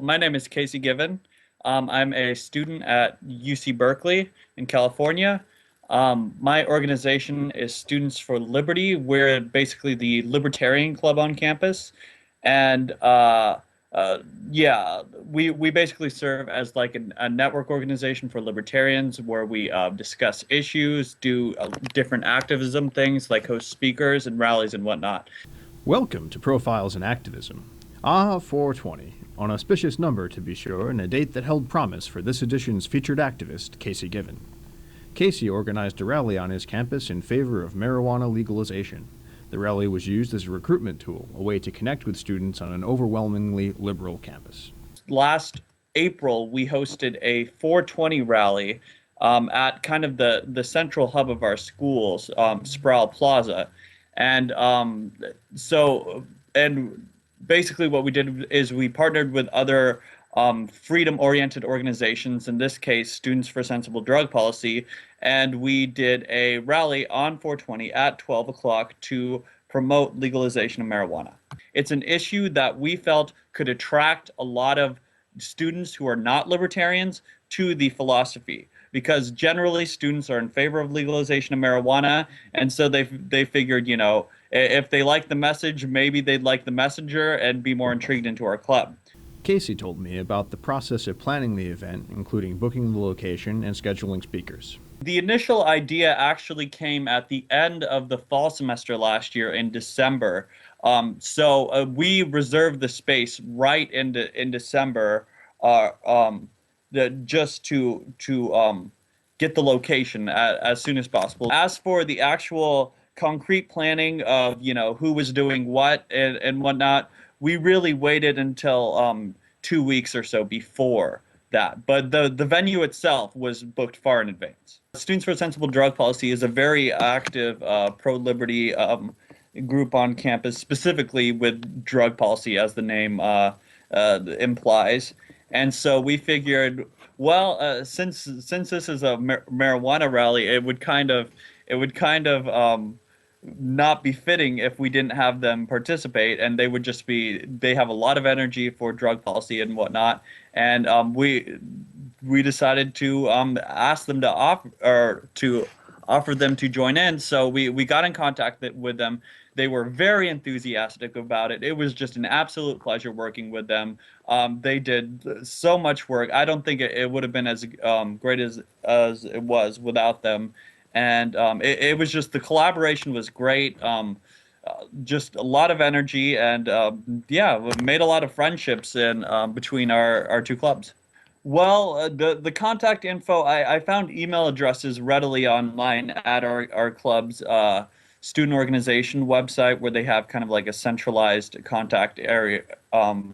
My name is Casey Given. I'm a student at UC Berkeley in California. My organization is Students for Liberty. We're basically the libertarian club on campus, and uh, yeah, we basically serve as like a network organization for libertarians where we discuss issues, do different activism things like host speakers and rallies and whatnot. Welcome to Profiles in Activism. 420, an auspicious number to be sure, and a date that held promise for this edition's featured activist, Casey Given. Casey organized a rally on his campus in favor of marijuana legalization. The rally was used as a recruitment tool, a way to connect with students on an overwhelmingly liberal campus. Last April, we hosted a 420 rally at kind of the central hub of our schools, Sproul Plaza. And and basically what we did is we partnered with other freedom-oriented organizations, in this case, Students for Sensible Drug Policy, and we did a rally on 420 at 12 o'clock to promote legalization of marijuana. It's an issue that we felt could attract a lot of students who are not libertarians to the philosophy, because generally students are in favor of legalization of marijuana, and so they figured, if they like the message, maybe they'd like the messenger and be more intrigued into our club. Casey told me about the process of planning the event, including booking the location and scheduling speakers. The initial idea actually came at the end of the fall semester last year in December. So we reserved the space right in December, just to get the location as soon as possible. As for the actual concrete planning of who was doing what and whatnot, we really waited until 2 weeks or so before that. But the venue itself was booked far in advance. Students for Sensible Drug Policy is a very active pro-liberty group on campus, specifically with drug policy, as the name implies. And so we figured, well, since this is a marijuana rally, it would kind of not be fitting if we didn't have them participate, and they have a lot of energy for drug policy and whatnot, and we decided to ask them to offer them to join in. So we got in contact with them. They were very enthusiastic about it. It was just an absolute pleasure working with them. They did so much work. I don't think it would have been as great as it was without them. And it was just, the collaboration was great. Just a lot of energy, and yeah, we made a lot of friendships in between our two clubs. Well, the contact info, I found email addresses readily online at our club's student organization website, where they have kind of like a centralized contact area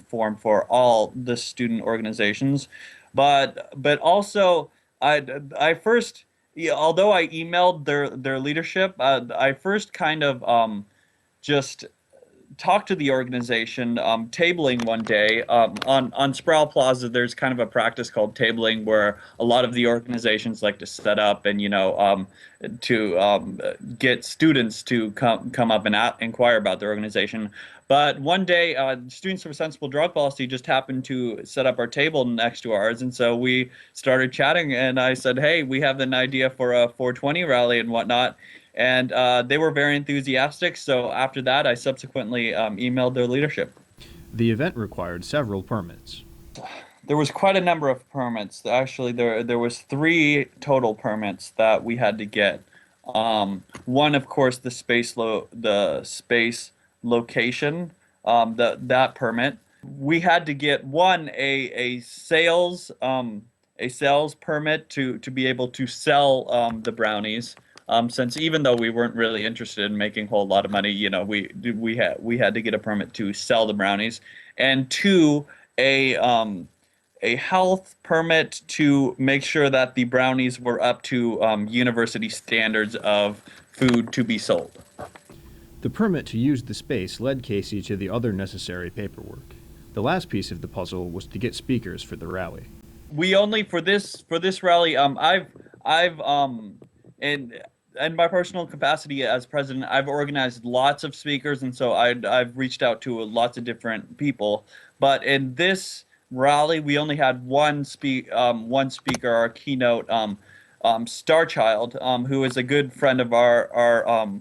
form for all the student organizations. But also, I first, yeah, although I emailed their leadership, I first kind of just talked to the organization, tabling one day on Sproul Plaza. There's kind of a practice called tabling, where a lot of the organizations like to set up and to get students to come up and inquire about their organization. But one day, Students for Sensible Drug Policy just happened to set up our table next to ours, and so we started chatting. And I said, "Hey, we have an idea for a 420 rally and whatnot." And they were very enthusiastic. So after that, I subsequently emailed their leadership. The event required several permits. There was quite a number of permits. Actually, there was 3 total permits that we had to get. One, of course, the space location, that permit. We had to get one, a sales permit to be able to sell the brownies. Since even though we weren't really interested in making a whole lot of money, we had to get a permit to sell the brownies. And 2, a health permit to make sure that the brownies were up to university standards of food to be sold. The permit to use the space led Casey to the other necessary paperwork. The last piece of the puzzle was to get speakers for the rally. We only, for this rally, I've in my personal capacity as president, I've organized lots of speakers, and so I've reached out to lots of different people. But in this rally, we only had one speaker, our keynote Star Child, who is a good friend of our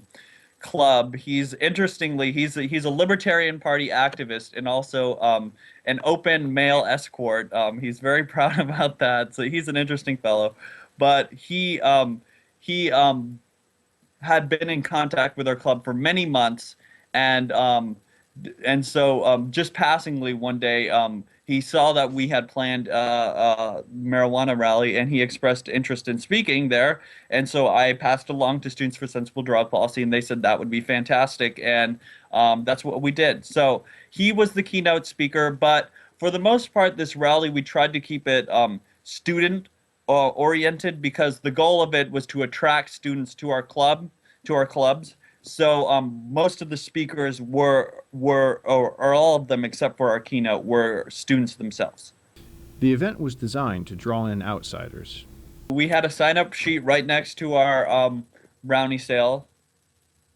club. He's interestingly he's a Libertarian Party activist and also an open male escort. He's very proud about that. So he's an interesting fellow, but he had been in contact with our club for many months, and so just passingly one day, he saw that we had planned a marijuana rally, and he expressed interest in speaking there. And so I passed along to Students for Sensible Drug Policy, and they said that would be fantastic, and that's what we did. So he was the keynote speaker, but for the most part, this rally we tried to keep it student oriented because the goal of it was to attract students to our clubs. So most of the speakers or all of them except for our keynote, were students themselves. The event was designed to draw in outsiders. We had a sign-up sheet right next to our brownie sale.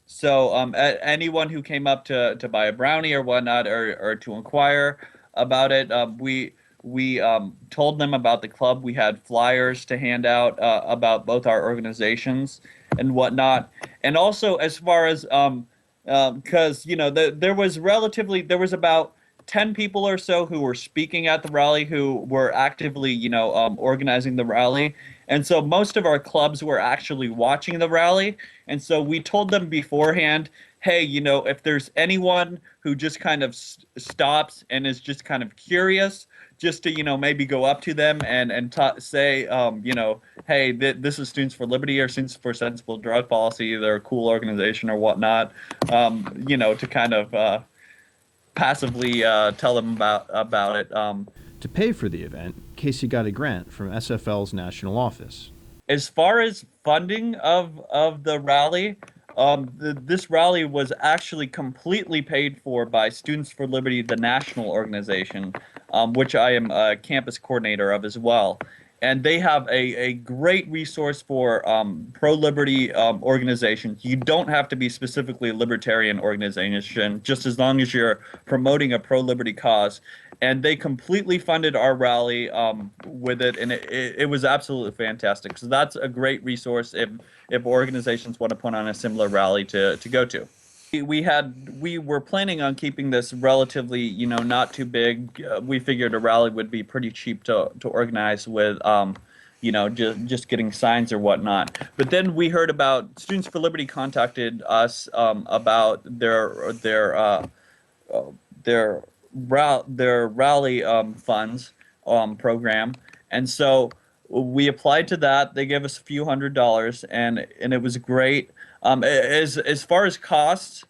So anyone who came up to buy a brownie or whatnot, or to inquire about it, we told them about the club. We had flyers to hand out about both our organizations and whatnot. And also, as far as because there was about 10 people or so who were speaking at the rally who were actively organizing the rally, and so most of our clubs were actually watching the rally. And so we told them beforehand, hey, if there's anyone who just kind of stops and is just kind of curious, just to maybe go up to them and say hey, this is Students for Liberty or Students for Sensible Drug Policy. They're a cool organization or whatnot. To kind of passively tell them about it. To pay for the event, Casey got a grant from SFL's national office. As far as funding of the rally, this rally was actually completely paid for by Students for Liberty, the national organization, which I am a campus coordinator of as well. And they have a great resource for pro-liberty organizations. You don't have to be specifically a libertarian organization, just as long as you're promoting a pro-liberty cause. And they completely funded our rally with it, and it was absolutely fantastic. So that's a great resource if organizations want to put on a similar rally to go to. We were planning on keeping this relatively, not too big. We figured a rally would be pretty cheap to organize with, just getting signs or whatnot. But then we heard about Students for Liberty contacted us about their rally funds program, and so we applied to that. They gave us a few $100s, and it was great. As far as costs,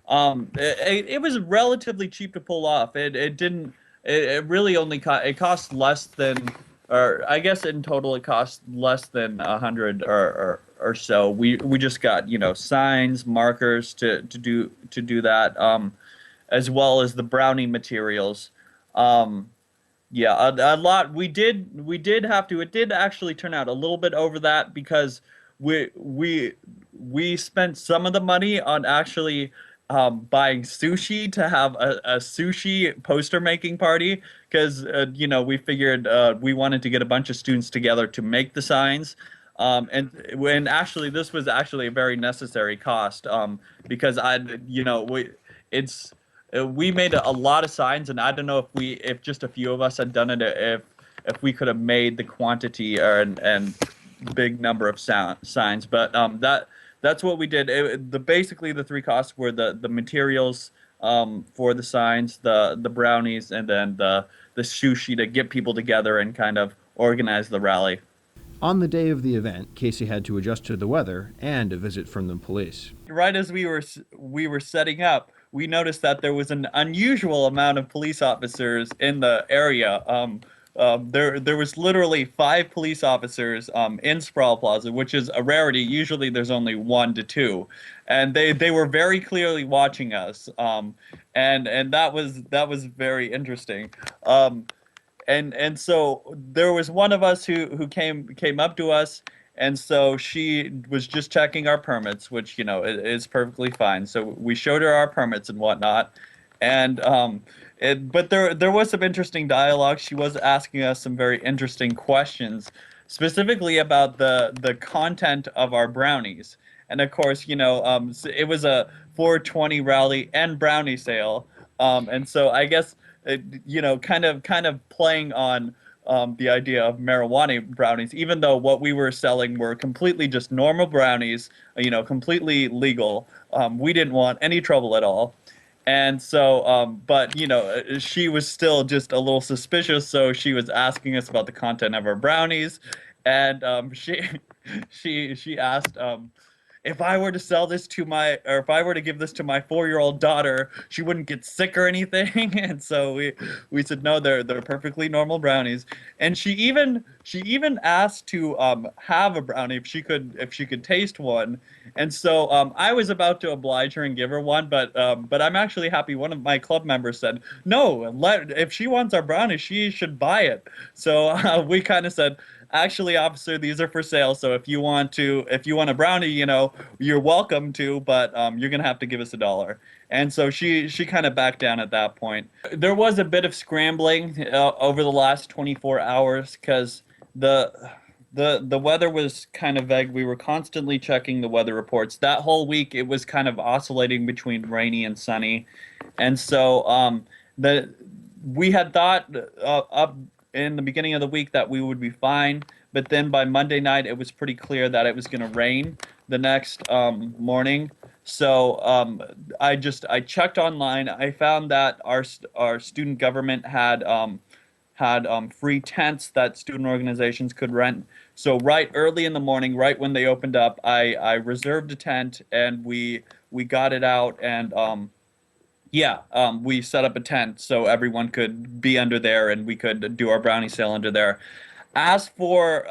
it was relatively cheap to pull off. It didn't. It really only cost less than, or I guess in total it cost less than 100 or so. We just got signs, markers to do that, as well as the brownie materials. Yeah, a lot. We did have to. It did actually turn out a little bit over that because we spent some of the money on actually buying sushi to have a sushi poster making party because we figured we wanted to get a bunch of students together to make the signs. And when actually this was actually a very necessary cost because we made a lot of signs, and I don't know if just a few of us had done it, if we could have made the quantity and big number of signs, but that's what we did. Basically the three costs were the materials for the signs, the brownies, and then the sushi to get people together and kind of organize the rally. On the day of the event, Casey had to adjust to the weather and a visit from the police. Right as we were setting up, we noticed that there was an unusual amount of police officers in the area. There was literally 5 police officers in Sproul Plaza, which is a rarity. Usually there's only 1 to 2, and they were very clearly watching us. And that was very interesting. And so there was one of us who came up to us. And so she was just checking our permits, which, is perfectly fine. So we showed her our permits and whatnot. And but there was some interesting dialogue. She was asking us some very interesting questions, specifically about the content of our brownies. And of course, it was a 420 rally and brownie sale. And so I guess, kind of playing on the idea of marijuana brownies, even though what we were selling were completely just normal brownies, completely legal. We didn't want any trouble at all. And so, but she was still just a little suspicious, so she was asking us about the content of our brownies, and she asked, if I were to sell this to my, or if I were to give this to my 4-year-old daughter, she wouldn't get sick or anything. And so we said no, they're perfectly normal brownies. And she even asked to have a brownie if she could taste one. And so I was about to oblige her and give her one, but I'm actually happy. One of my club members said, "No, if she wants our brownie, she should buy it." So we kind of said, "Actually, officer, these are for sale. So if you want a brownie, you're welcome to, but you're gonna have to give us $1." And so she kind of backed down at that point. There was a bit of scrambling over the last 24 hours because the the weather was kind of vague. We were constantly checking the weather reports. That whole week, it was kind of oscillating between rainy and sunny, and so the we had thought up in the beginning of the week that we would be fine, but then by Monday night, it was pretty clear that it was going to rain the next morning. So I checked online. I found that our student government had free tents that student organizations could rent. So right early in the morning, right when they opened up, I reserved a tent and we got it out and yeah, we set up a tent so everyone could be under there and we could do our brownie sale under there. As for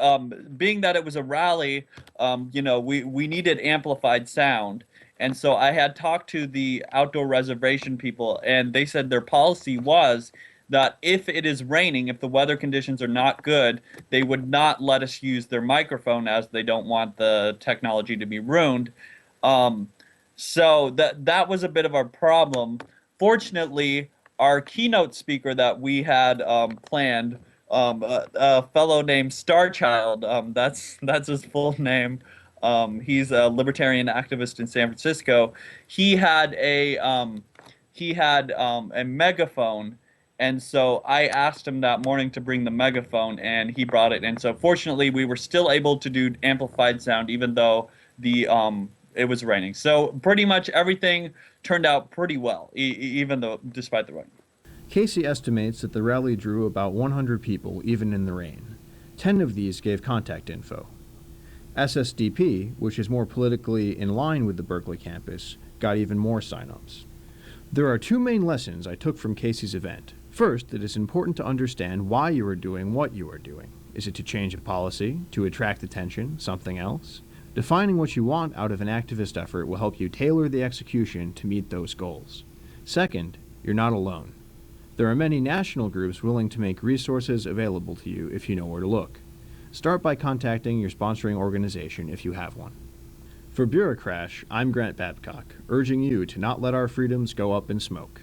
being that it was a rally, we needed amplified sound. And so I had talked to the outdoor reservation people, and they said their policy was that if it is raining, if the weather conditions are not good, they would not let us use their microphone as they don't want the technology to be ruined. Um, so that was a bit of our problem. Fortunately, our keynote speaker that we had planned, a fellow named Starchild, that's his full name. He's a libertarian activist in San Francisco. He had a megaphone, and so I asked him that morning to bring the megaphone, and he brought it. And so fortunately, we were still able to do amplified sound, even though it was raining. So pretty much everything turned out pretty well, even though despite the rain. Casey estimates that the rally drew about 100 people, even in the rain. 10 of these gave contact info. SSDP, which is more politically in line with the Berkeley campus, got even more sign-ups. There are two main lessons I took from Casey's event. First, it is important to understand why you are doing what you are doing. Is it to change a policy, to attract attention, something else? Defining what you want out of an activist effort will help you tailor the execution to meet those goals. Second, you're not alone. There are many national groups willing to make resources available to you if you know where to look. Start by contacting your sponsoring organization if you have one. For Bureaucrash, I'm Grant Babcock, urging you to not let our freedoms go up in smoke.